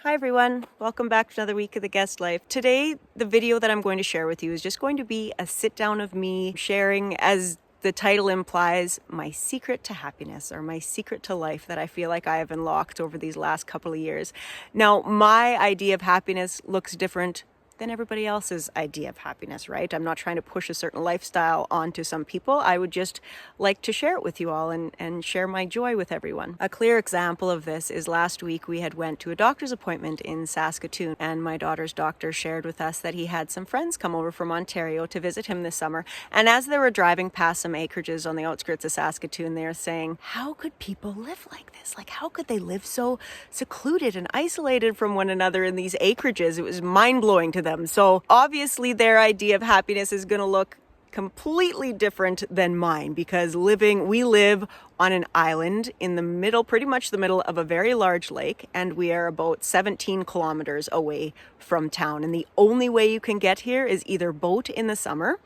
Hi everyone, welcome back to another week of the Guest Life. Today, the video that I'm going to share with you is just going to be a sit down of me sharing, as the title implies, my secret to happiness or my secret to life that I feel like I have unlocked over these last couple of years. Now, my idea of happiness looks different than everybody else's idea of happiness, right? I'm not trying to push a certain lifestyle onto some people. I would just like to share it with you all and share my joy with everyone. A clear example of this is last week we had went to a doctor's appointment in Saskatoon, and my daughter's doctor shared with us that he had some friends come over from Ontario to visit him this summer. And as they were driving past some acreages on the outskirts of Saskatoon, they were saying, how could people live like this? Like, how could they live so secluded and isolated from one another in these acreages? It was mind-blowing to them. So obviously their idea of happiness is going to look completely different than mine, because we live on an island in the middle, pretty much the middle of a very large lake, and we are about 17 kilometers away from town. And the only way you can get here is either boat in the summer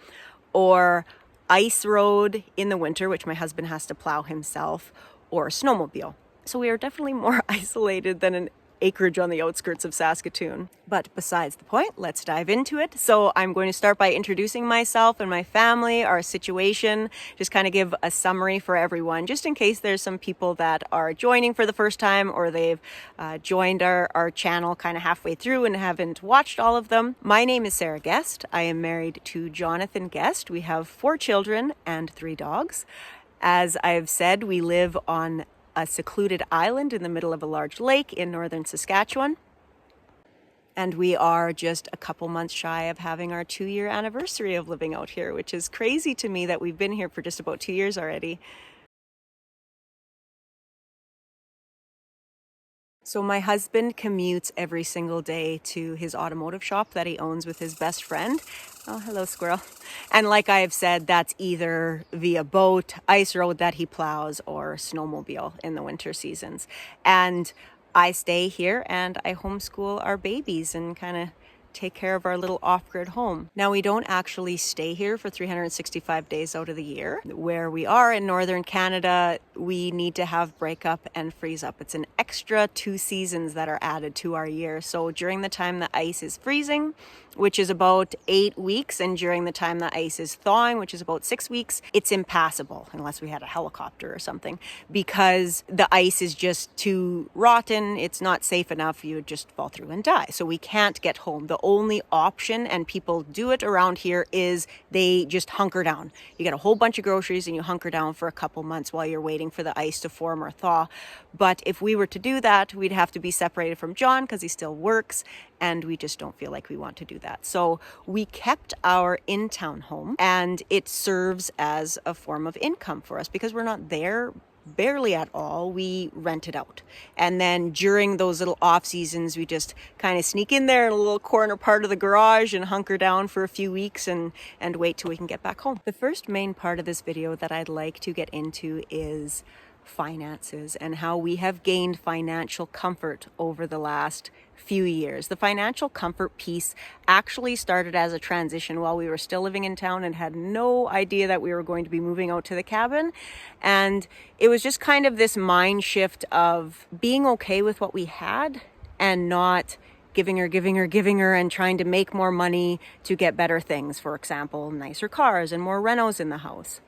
or ice road in the winter, which my husband has to plow himself, or snowmobile. So we are definitely more isolated than an acreage on the outskirts of Saskatoon. But besides the point, let's dive into it. So I'm going to start by introducing myself and my family, our situation, just kind of give a summary for everyone, just in case there's some people that are joining for the first time, or they've joined our channel kind of halfway through and haven't watched all of them. My name is Sarah Guest. I am married to Jonathan Guest. We have 4 children and 3 dogs. As I've said, we live on a secluded island in the middle of a large lake in northern Saskatchewan. And we are just a couple months shy of having our 2-year anniversary of living out here, which is crazy to me that we've been here for just about 2 years already. So my husband commutes every single day to his automotive shop that he owns with his best friend. Oh, hello, squirrel. And like I have said, that's either via boat, ice road that he plows, or snowmobile in the winter seasons. And I stay here and I homeschool our babies and kind of take care of our little off-grid home. Now, we don't actually stay here for 365 days out of the year. Where we are in northern Canada, we need to have break up and freeze up. It's an extra 2 seasons that are added to our year. So during the time the ice is freezing, which is about 8 weeks, and during the time the ice is thawing, which is about 6 weeks, it's impassable unless we had a helicopter or something, because the ice is just too rotten. It's not safe enough. You would just fall through and die. So we can't get home. The only option, and people do it around here, is they just hunker down. You get a whole bunch of groceries and you hunker down for a couple months while you're waiting for the ice to form or thaw. But if we were to do that, we'd have to be separated from John because he still works, and we just don't feel like we want to do that. So we kept our in-town home, and it serves as a form of income for us because we're not there barely at all. We rent it out. And then during those little off seasons, we just kind of sneak in there in a little corner part of the garage and hunker down for a few weeks and wait till we can get back home. The first main part of this video that I'd like to get into is finances and how we have gained financial comfort over the last few years. The financial comfort piece actually started as a transition while we were still living in town and had no idea that we were going to be moving out to the cabin. And it was just kind of this mind shift of being okay with what we had and not giving her and trying to make more money to get better things. For example, nicer cars and more renos in the house.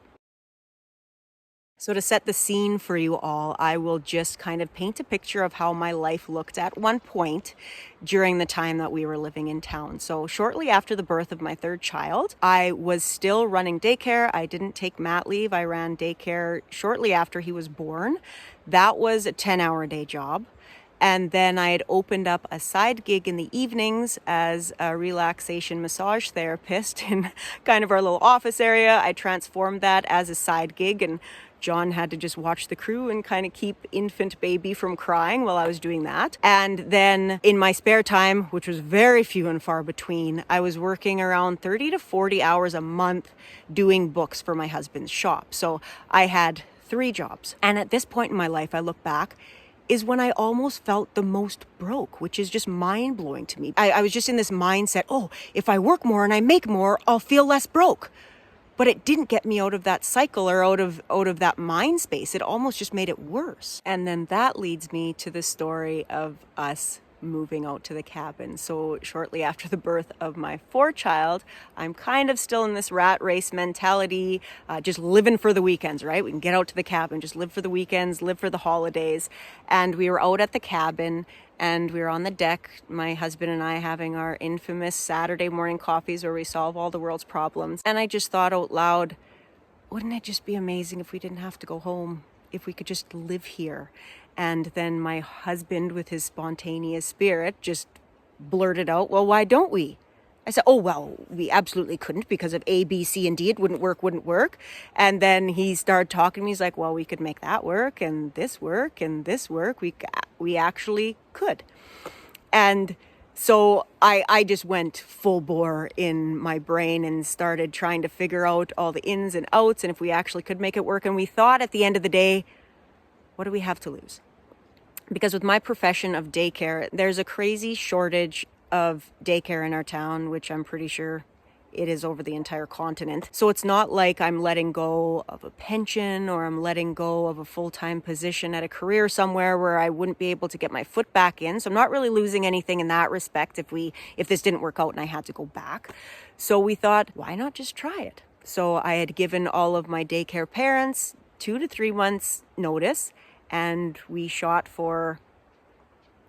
So to set the scene for you all, I will just kind of paint a picture of how my life looked at one point during the time that we were living in town. So shortly after the birth of my 3rd child, I was still running daycare. I didn't take mat leave. I ran daycare shortly after he was born. That was a 10-hour-a-day job. And then I had opened up a side gig in the evenings as a relaxation massage therapist in kind of our little office area. I transformed that as a side gig, and John had to just watch the crew and kind of keep infant baby from crying while I was doing that. And then in my spare time, which was very few and far between, I was working around 30 to 40 hours a month doing books for my husband's shop. So I had 3 jobs. And at this point in my life, I look back, is when I almost felt the most broke, which is just mind-blowing to me. I was just in this mindset, oh, if I work more and I make more, I'll feel less broke. But it didn't get me out of that cycle or out of that mind space. It almost just made it worse. And then that leads me to the story of us moving out to the cabin. So shortly after the birth of my fourth child, I'm kind of still in this rat race mentality, just living for the weekends, right? We can get out to the cabin, just live for the weekends, live for the holidays. And we were out at the cabin and we were on the deck, my husband and I having our infamous Saturday morning coffees where we solve all the world's problems. And I just thought out loud, wouldn't it just be amazing if we didn't have to go home, if we could just live here? And then my husband, with his spontaneous spirit, just blurted out, well, why don't we? I said, oh, well, we absolutely couldn't because of A, B, C, and D. It wouldn't work. And then he started talking to me. He's like, well, we could make that work and this work and this work. We actually could. And so I just went full bore in my brain and started trying to figure out all the ins and outs and if we actually could make it work. And we thought at the end of the day, what do we have to lose? Because with my profession of daycare, there's a crazy shortage of daycare in our town, which I'm pretty sure it is over the entire continent. So it's not like I'm letting go of a pension or I'm letting go of a full-time position at a career somewhere where I wouldn't be able to get my foot back in. So I'm not really losing anything in that respect if this didn't work out and I had to go back. So we thought, why not just try it? So I had given all of my daycare parents 2 to 3 months notice. And we shot for,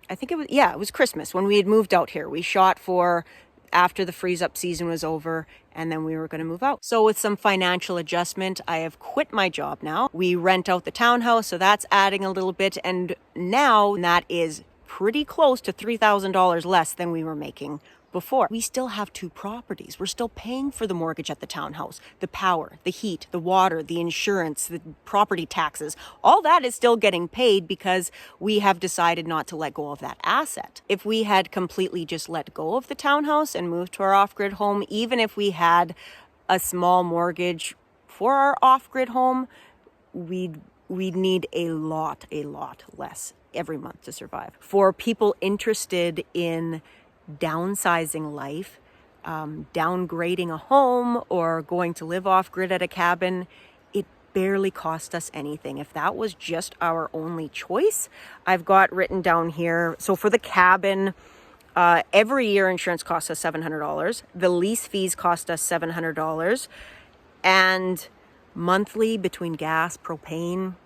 I think it was Christmas when we had moved out here. We shot for after the freeze up season was over and then we were going to move out. So with some financial adjustment, I have quit my job now. We rent out the townhouse, so that's adding a little bit. And now that is pretty close to $3,000 less than we were making before. We still have 2 properties. We're still paying for the mortgage at the townhouse, the power, the heat, the water, the insurance, the property taxes. All that is still getting paid because we have decided not to let go of that asset. If we had completely just let go of the townhouse and moved to our off-grid home, even if we had a small mortgage for our off-grid home, we'd need a lot less every month to survive. For people interested in downsizing life, downgrading a home or going to live off grid at a cabin, it barely cost us anything. If that was just our only choice, I've got written down here. So for the cabin, every year insurance costs us $700. The lease fees cost us $700. And monthly between gas, propane,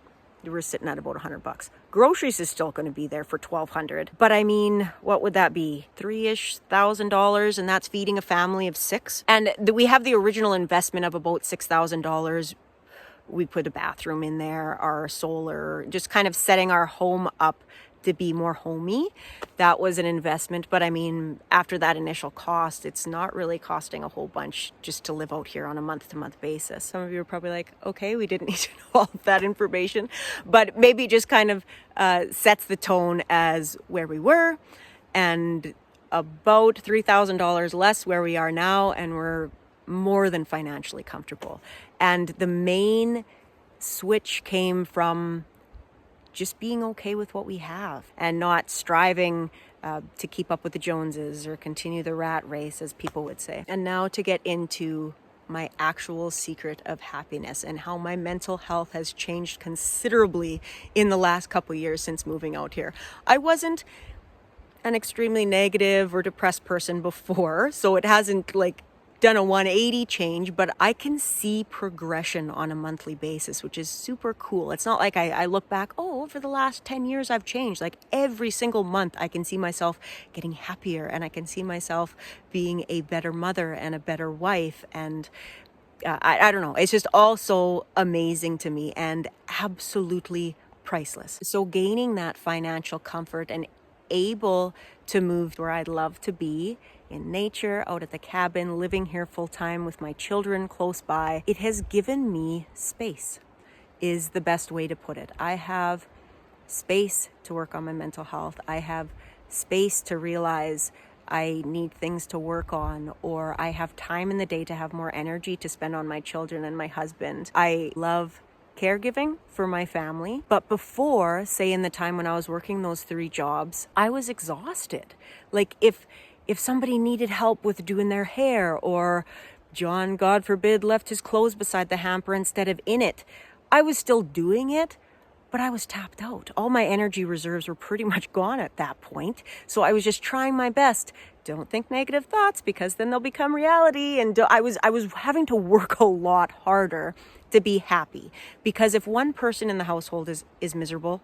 we're sitting at about $100. Groceries is still going to be there for $1,200. But I mean, what would that be? $3,000, and that's feeding a family of 6. And we have the original investment of about $6,000. We put a bathroom in there, our solar, just kind of setting our home up to be more homey. That was an investment. But I mean, after that initial cost, it's not really costing a whole bunch just to live out here on a month-to-month basis. Some of you are probably like, okay, we didn't need to know all of that information, but maybe just kind of sets the tone as where we were and about $3,000 less where we are now, and we're more than financially comfortable. And the main switch came from just being okay with what we have and not striving to keep up with the Joneses or continue the rat race, as people would say. And now to get into my actual secret of happiness and how my mental health has changed considerably in the last couple years since moving out here. I wasn't an extremely negative or depressed person before, so it hasn't done a 180 change, but I can see progression on a monthly basis, which is super cool. It's not like I look back, oh, over the last 10 years I've changed. Like every single month I can see myself getting happier, and I can see myself being a better mother and a better wife. And I don't know, it's just all so amazing to me and absolutely priceless. So gaining that financial comfort and able to move where I'd love to be, in nature, out at the cabin, living here full time with my children close by, it has given me space, is the best way to put it. I have space to work on my mental health. I have space to realize I need things to work on, or I have time in the day to have more energy to spend on my children and my husband. I love caregiving for my family. But before, say in the time when I was working those 3 jobs, I was exhausted. Like if somebody needed help with doing their hair, or John, God forbid, left his clothes beside the hamper instead of in it, I was still doing it, but I was tapped out. All my energy reserves were pretty much gone at that point. So I was just trying my best. Don't think negative thoughts, because then they'll become reality. And I was having to work a lot harder to be happy, because if one person in the household is miserable,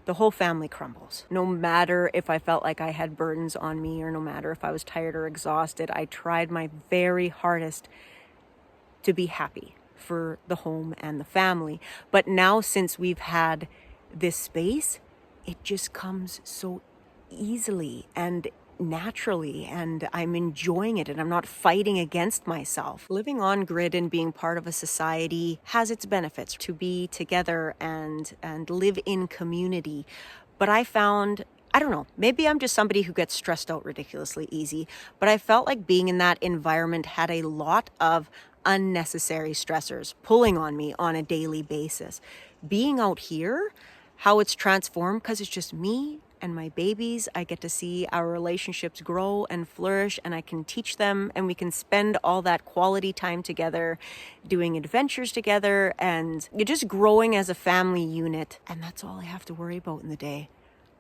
the whole family crumbles. No matter if I felt like I had burdens on me, or no matter if I was tired or exhausted, I tried my very hardest to be happy for the home and the family. But now, since we've had this space, it just comes so easily and naturally, and I'm enjoying it, and I'm not fighting against myself. Living on grid and being part of a society has its benefits, to be together and live in community. But I found, I don't know, maybe I'm just somebody who gets stressed out ridiculously easy, but I felt like being in that environment had a lot of unnecessary stressors pulling on me on a daily basis. Being out here, how it's transformed, because it's just me and my babies, I get to see our relationships grow and flourish, and I can teach them, and we can spend all that quality time together, doing adventures together, and you're just growing as a family unit. And that's all I have to worry about in the day.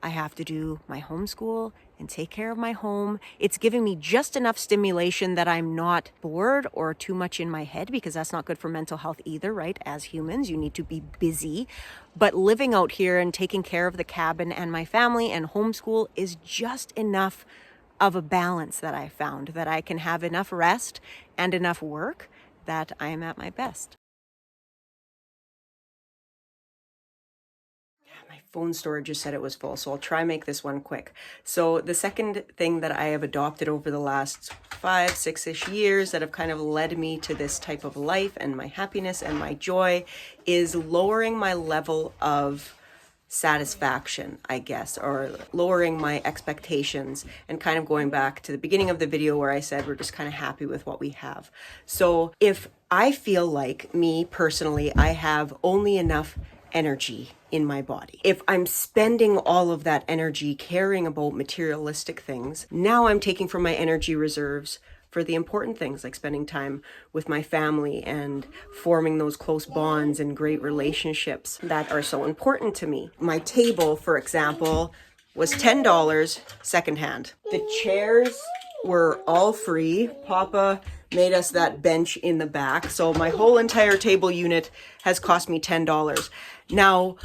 I have to do my homeschool and take care of my home. It's giving me just enough stimulation that I'm not bored or too much in my head, because that's not good for mental health either, right? As humans, you need to be busy. But living out here and taking care of the cabin and my family and homeschool is just enough of a balance that I found, that I can have enough rest and enough work that I am at my best. My phone storage just said it was full, so I'll try and make this one quick. So the second thing that I have adopted over the last 5, 6-ish years that have kind of led me to this type of life and my happiness and my joy is lowering my level of satisfaction, I guess, or lowering my expectations, and kind of going back to the beginning of the video where I said we're just kind of happy with what we have. So if I feel like, me personally, I have only enough energy in my body, if I'm spending all of that energy caring about materialistic things, now I'm taking from my energy reserves for the important things, like spending time with my family and forming those close bonds and great relationships that are so important to me. My table, for example, was $10 secondhand. The chairs were all free. Papa made us that bench in the back. So my whole entire table unit has cost me $10. Now,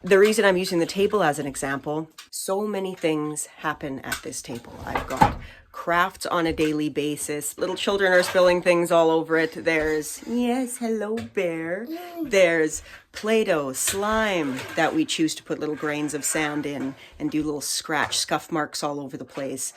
the reason I'm using the table as an example, so many things happen at this table. I've got crafts on a daily basis. Little children are spilling things all over it. There's, yes, hello bear. There's Play-Doh, slime that we choose to put little grains of sand in and do little scuff marks all over the place.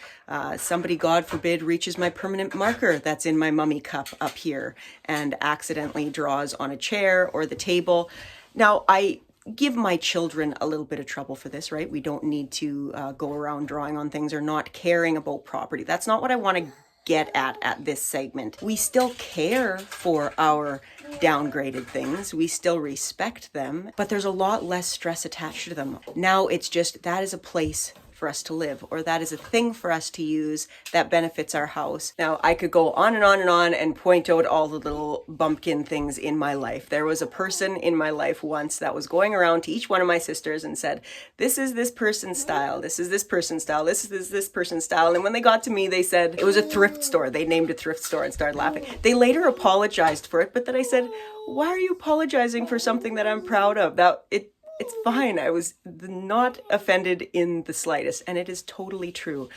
Somebody, God forbid, reaches my permanent marker that's in my mummy cup up here and accidentally draws on a chair or the table. Now, I give my children a little bit of trouble for this, right? We don't need to go around drawing on things or not caring about property. That's not what I want to get at this segment. We still care for our downgraded things. We still respect them, but there's a lot less stress attached to them. Now it's just, that is a place for us to live, or that is a thing for us to use that benefits our house. Now, I could go on and on and on and point out all the little bumpkin things in my life. There was a person in my life once that was going around to each one of my sisters and said, this is this person's style, this is this person's style, this is this person's style. And when they got to me, they said it was a thrift store. They named a thrift store and started laughing. They later apologized for it, but then I said, why are you apologizing for something that I'm proud of? It's fine. I was not offended in the slightest, and it is totally true.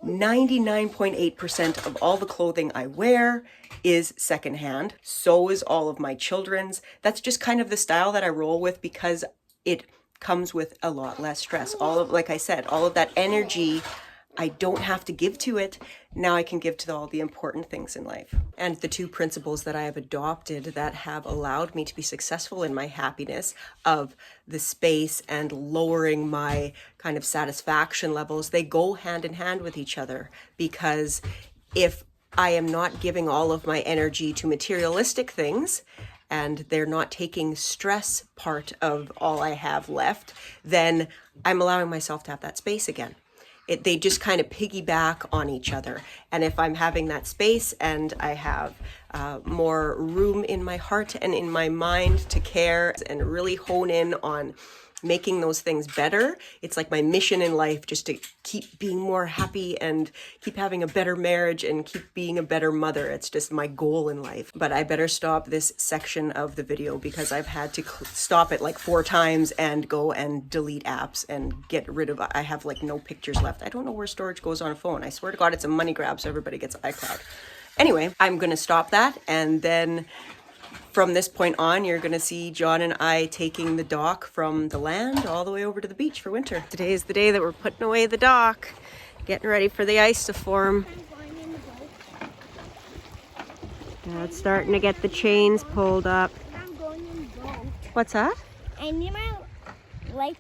99.8% of all the clothing I wear is secondhand. So is all of my children's. That's just kind of the style that I roll with, because it comes with a lot less stress. Like I said, all of that energy, I don't have to give to it. Now I can give to all the important things in life. And the two principles that I have adopted that have allowed me to be successful in my happiness of the space and lowering my kind of satisfaction levels, they go hand in hand with each other. Because if I am not giving all of my energy to materialistic things, and they're not taking stress part of all I have left, then I'm allowing myself to have that space again. they just kind of piggyback on each other. And if I'm having that space and I have more room in my heart and in my mind to care and really hone in on making those things better, it's like my mission in life, just to keep being more happy and keep having a better marriage and keep being a better mother. It's just my goal in life. But I better stop this section of the video because I've had to stop it like 4 times and go and delete apps and get rid of, I have like no pictures left. I don't know where storage goes on a phone. I swear to God, it's a money grab so everybody gets iCloud. Anyway, I'm gonna stop that, and then from this point on, you're going to see John and I taking the dock from the land all the way over to the beach for winter. Today is the day that we're putting away the dock, getting ready for the ice to form. Now it's starting to get the chains pulled up. I'm going in the boat. What's that? I need my life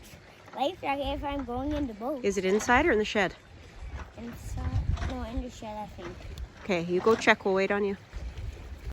jacket if I'm going in the boat. Is it inside or in the shed? Inside? No, in the shed, I think. Okay, you go check. We'll wait on you.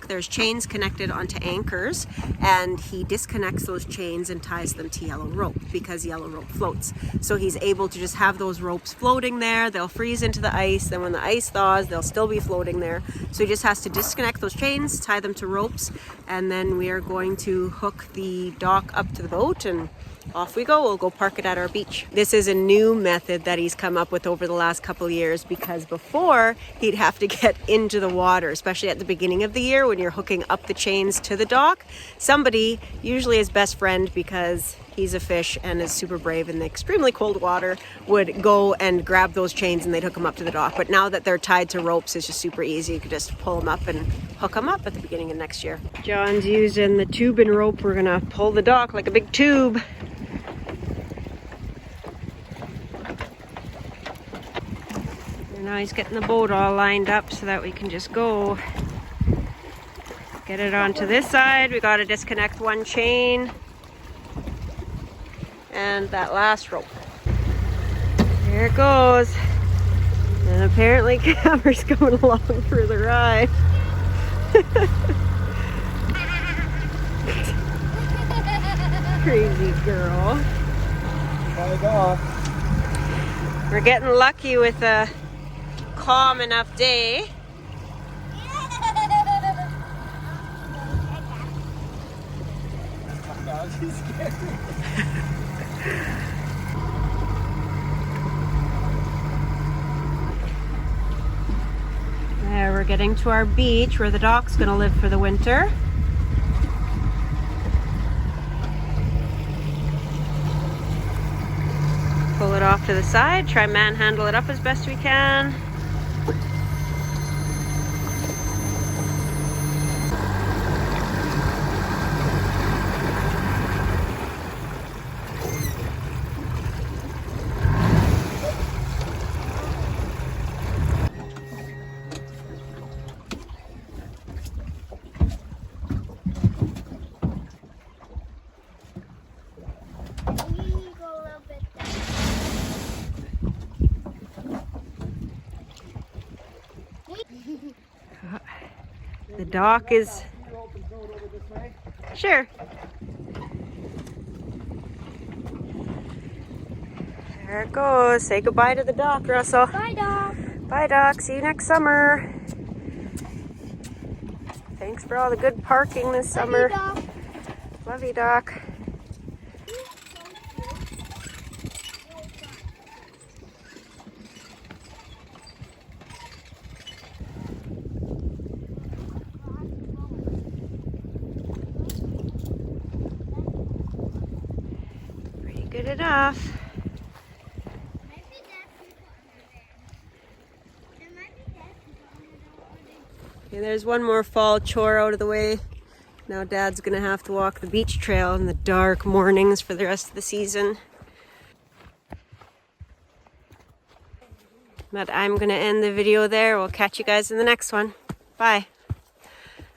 There's chains connected onto anchors, and he disconnects those chains and ties them to yellow rope because yellow rope floats. So he's able to just have those ropes floating there. They'll freeze into the ice. Then when the ice thaws, they'll still be floating there. So he just has to disconnect those chains, tie them to ropes, and then we are going to hook the dock up to the boat and off we go. We'll go park it at our beach. This is a new method that he's come up with over the last couple of years, because before he'd have to get into the water, especially at the beginning of the year when you're hooking up the chains to the dock. Somebody, usually his best friend, because he's a fish and is super brave in the extremely cold water, would go and grab those chains and they'd hook them up to the dock. But now that they're tied to ropes, it's just super easy. You could just pull them up and hook them up at the beginning of next year. John's using the tube and rope. We're gonna pull the dock like a big tube. Now he's getting the boat all lined up so that we can just go get it onto this side. We got to disconnect one chain and that last rope. There it goes. And apparently Cameron's going along for the ride. Crazy girl. We're getting lucky with a calm enough day. There, we're getting to our beach where the dock's going to live for the winter. Pull it off to the side, try manhandle it up as best we can. The dock is... Sure. There it goes. Say goodbye to the dock, Russell. Bye, Doc. Bye, Doc. See you next summer. Thanks for all the good parking this summer. Doc. Love you, Doc. Good enough. Okay, there's one more fall chore out of the way. Now Dad's gonna have to walk the beach trail in the dark mornings for the rest of the season. But I'm gonna end the video there. We'll catch you guys in the next one. Bye.